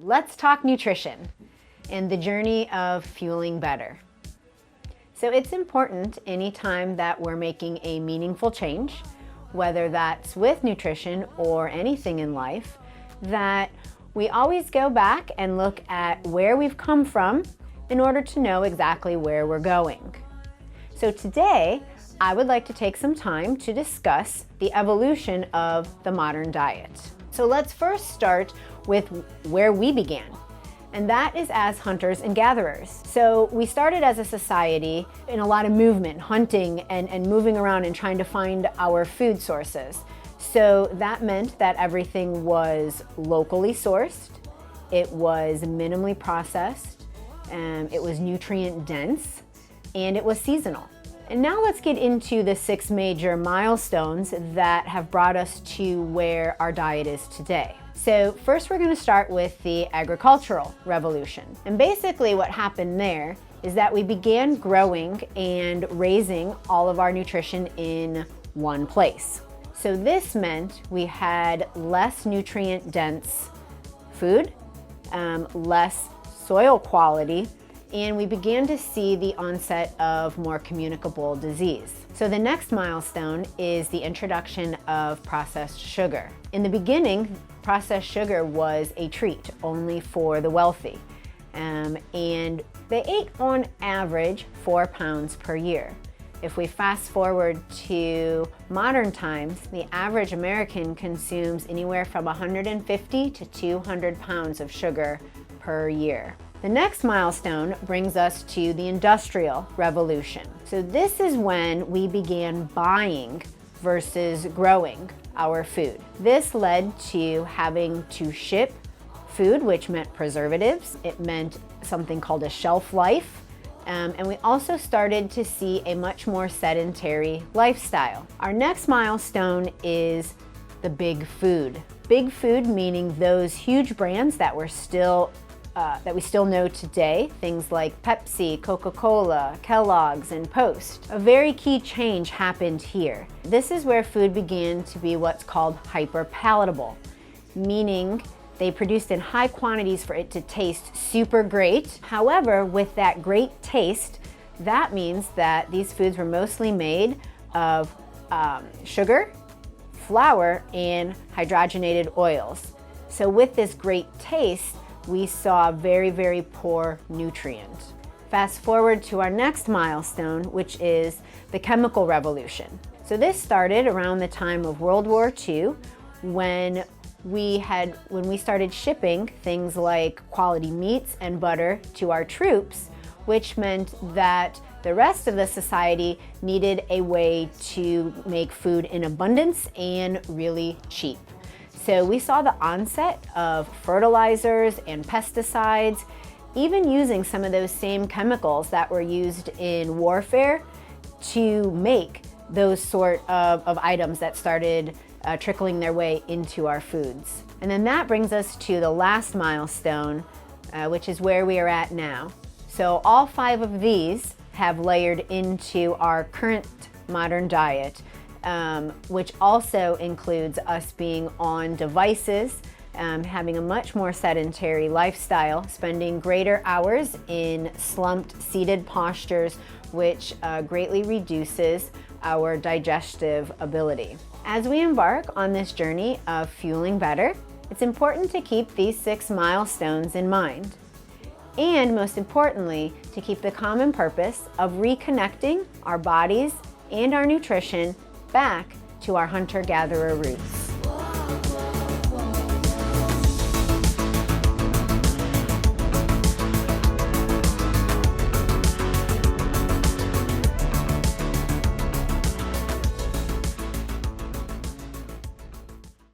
Let's talk nutrition and the journey of fueling better. So it's important anytime that we're making a meaningful change, whether that's with nutrition or anything in life, that we always go back and look at where we've come from in order to know exactly where we're going. So today, I would like to take some time to discuss the evolution of the modern diet. So let's first start with where we began, and that is as hunters and gatherers. So we started as a society in a lot of movement, hunting and moving around and trying to find our food sources. So that meant that everything was locally sourced, it was minimally processed, it was nutrient dense, and it was seasonal. And now let's get into the 6 major milestones that have brought us to where our diet is today. So first we're going to start with the agricultural revolution. And basically what happened there is that we began growing and raising all of our nutrition in one place. So this meant we had less nutrient dense food, less soil quality, and we began to see the onset of more communicable disease. So the next milestone is the introduction of processed sugar. In the beginning, processed sugar was a treat only for the wealthy, and they ate on average 4 pounds per year. If we fast forward to modern times, the average American consumes anywhere from 150 to 200 pounds of sugar per year. The next milestone brings us to the Industrial Revolution. So this is when we began buying versus growing our food. This led to having to ship food, which meant preservatives. It meant something called a shelf life. And we also started to see a much more sedentary lifestyle. Our next milestone is the big food. Big food meaning those huge brands that we still know today, things like Pepsi, Coca-Cola, Kellogg's, and Post. A very key change happened here. This is where food began to be what's called hyper-palatable, meaning they produced in high quantities for it to taste super great. However, with that great taste, that means that these foods were mostly made of sugar, flour, and hydrogenated oils. So with this great taste, we saw very, very poor nutrient. Fast forward to our next milestone, which is the chemical revolution. So this started around the time of World War II when we started shipping things like quality meats and butter to our troops, which meant that the rest of the society needed a way to make food in abundance and really cheap. So we saw the onset of fertilizers and pesticides, even using some of those same chemicals that were used in warfare to make those sort of items that started trickling their way into our foods. And then that brings us to the last milestone, which is where we are at now. So all 5 of these have layered into our current modern diet, which also includes us being on devices, having a much more sedentary lifestyle, spending greater hours in slumped seated postures, which greatly reduces our digestive ability. As we embark on this journey of fueling better, it's important to keep these 6 milestones in mind. And most importantly, to keep the common purpose of reconnecting our bodies and our nutrition back to our hunter-gatherer roots.